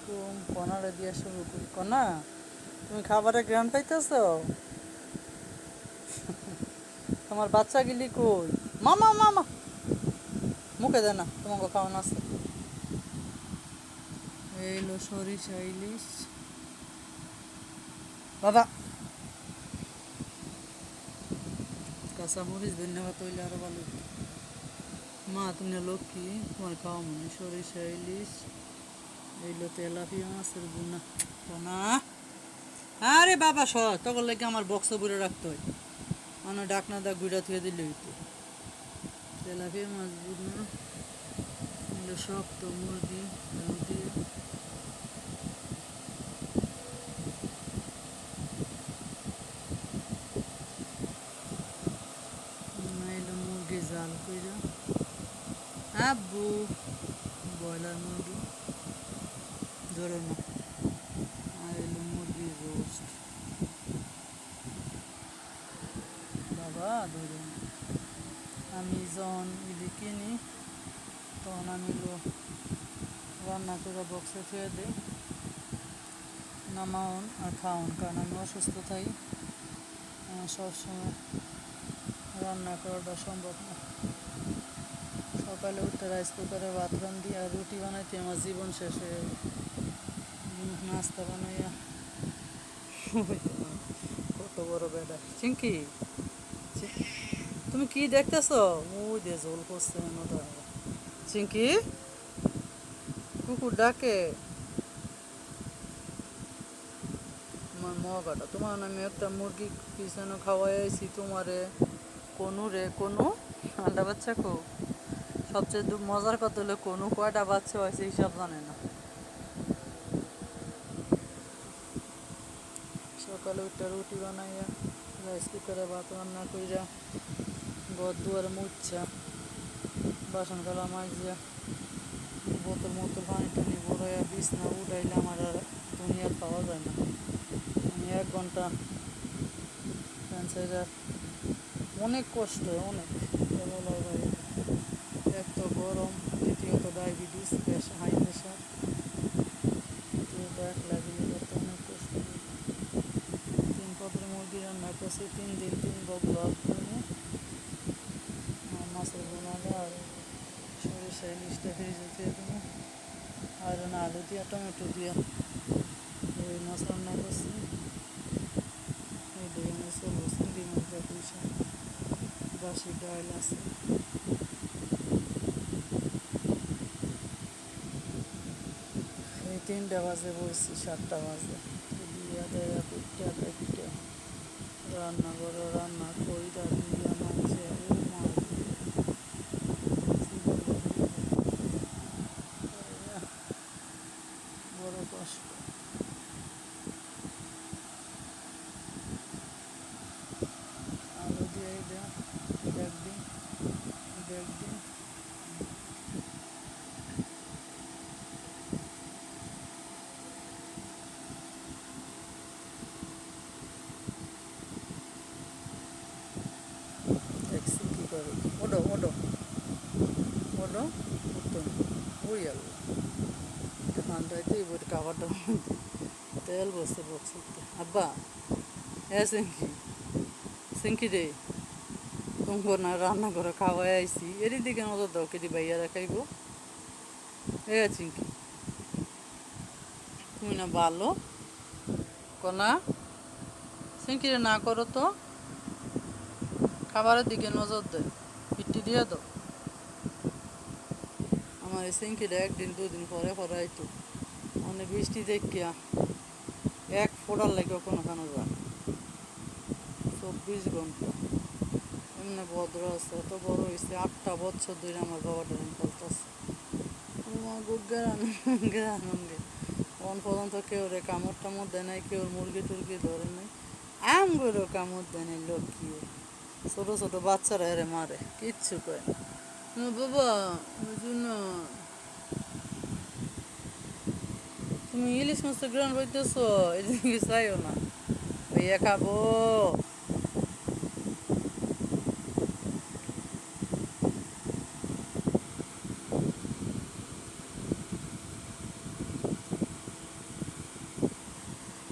আলাইকুম। কনারে দিয়ে শুরু করি। কনা, তুমি খাবারের গ্রান পাইতেছ? তোমার বাচ্চা গিলি কই? মামা মামা মুখে দেয় না, তোমাকে খাওয়ানো আছে। এইলো সরিষা ইলিশ বাবা, কাঁচামরিচ ধন্যবাদ হইলে আরো ভালো হতো। মা তুমি লক্ষ্মী, তোমার খাওয়া মনে সরিষা ইলিশ, এইলো তেলাপিয়া মাছের গুনা। কনা, আরে বাবা সর, তখন লাগে আমার বক্স ভরে রাখতে হয়, মানে ডাকনা দা গুড়া থুয়ে দিলে হইতো। তেলাপিয়া মাছ বুনা, এগুলো শক্ত মুরগি দিয়ে এলো মুরগি জাল কইরা। আব্বু, ব্রয়লার মুরগি ধরো না। আর এলো মুরগির রোস্ট, বাবা ধরো না। আমি যখন ইলি কিনি তখন আমি রান্না করে বক্সে থুয়ে দিই, নামাউন আর খাওয়ান, কারণ আমি অসুস্থ থাকি, আমার সবসময় রান্না করাটা সম্ভব না। সকালে উঠতে রাইস কুকারে ভাত রান্ধি আর রুটি বানাইতে আমার জীবন শেষ হয়ে যায়। নাস্তা বানাইয়া কত বড় বেড়া চিঙ্কি, তুমি কি দেখতেছ? ওই দিয়ে জল করছে চিঙ্কি, কুকুর ডাকে। আমার মগাটা, তোমার আমি একটা মুরগি পিছনে খাওয়াই আইছি তোমারে। কোনো রে কোনো আন্ডা বাচ্চা কো, সবচেয়ে মজার কথা হলো কোনো কয়টা বাচ্চা হয়েছে হিসাব জানে না। সকালে উঠে রুটি বানাইয়া রাইস কুকারে ভাত রান্না কইরা ঘর দুয়ার মুচ্ছা বাসন কলা মাজিয়া বোতল মতো পানি টানি বড়াইয়া বিছনা উঠাইলে আমার আর দুনিয়ার পাওয়া যায় না। আমি 1 ঘন্টা ক্যান্সার, অনেক কষ্ট, অনেক বলার বাইরে। এক তো গরম, দ্বিতীয়ত ডায়াবেটিস, হাই প্রেশার, তৃতীয়ত এক লাগিয়ে করতে অনেক কষ্ট। 3 পদের মুরগি রান্না করছি, 3 দিন 3 ভাগ করে মাছের বোনালে আর সরিষা ইলিশটা ফ্রিজে দিয়ে দেবো, আর আলু দিয়া টমেটো দিয়া ওই মাছ রান্না করছি। এই দিয়ে আমি চলবো, চিংড়ি মাছ দিয়ে পুঁইশাক, বাসি ডাল আছে। এই 3টা বাজে বসছি, 7টা বাজে দিয়া দেয়া পিঠা পিঠা রান্না করো, রান্না করি দিয়া মাঝে বড় কষ্ট। আলু দিয়ে দেখবি দেখবি দেখছি কী করে। ওডো ওডো ওডো উঠতো ওই আল্লাহ, ঠান্ডাইতে এবার খাবারটা তেল বসে বক্সে। আব্বা, হ্যাঁ সিঙ্কি, সিঙ্কি রে, তুমি না রান্না করে খাওয়াই আইসি, এর দিকে নজর দাও, কেদি ভাইয়ারা খাইব। এ চিঙ্কি, তুমি না ভালো কনা, সিঙ্কিরে না করো তো, খাবারের দিকে নজর দেয়, পিটি দিয়ে দাও। আমার এই সিঙ্কিটা 1 দিন 2 দিন পরে পরে আইতো, মানে বৃষ্টি দেখিয়া এক ফোড়ার লাগে কোনো খানো যায় 24 ঘন্টা। এমনি ভদ্র আছে, এত বড় হয়েছে, 8টা বছর ধরে আমার বাবাটা ফলতেছে। আমার গ্রানন্দে কোন পর্যন্ত কেউ রে কামড় টামড় দেয় নাই, কেউ মুরগি টুরগি ধরে নাই, আমগুলো কামড় দেয় নাই। লক্ষ্মী ছোটো ছোটো বাচ্চারা এরে মারে, কিচ্ছু কয় না। বাবা ওই জন্য তুমি ইলিশ মাছের গ্রান বইতেছ, এদিকে চাইও না, ভাইয়া খাবো।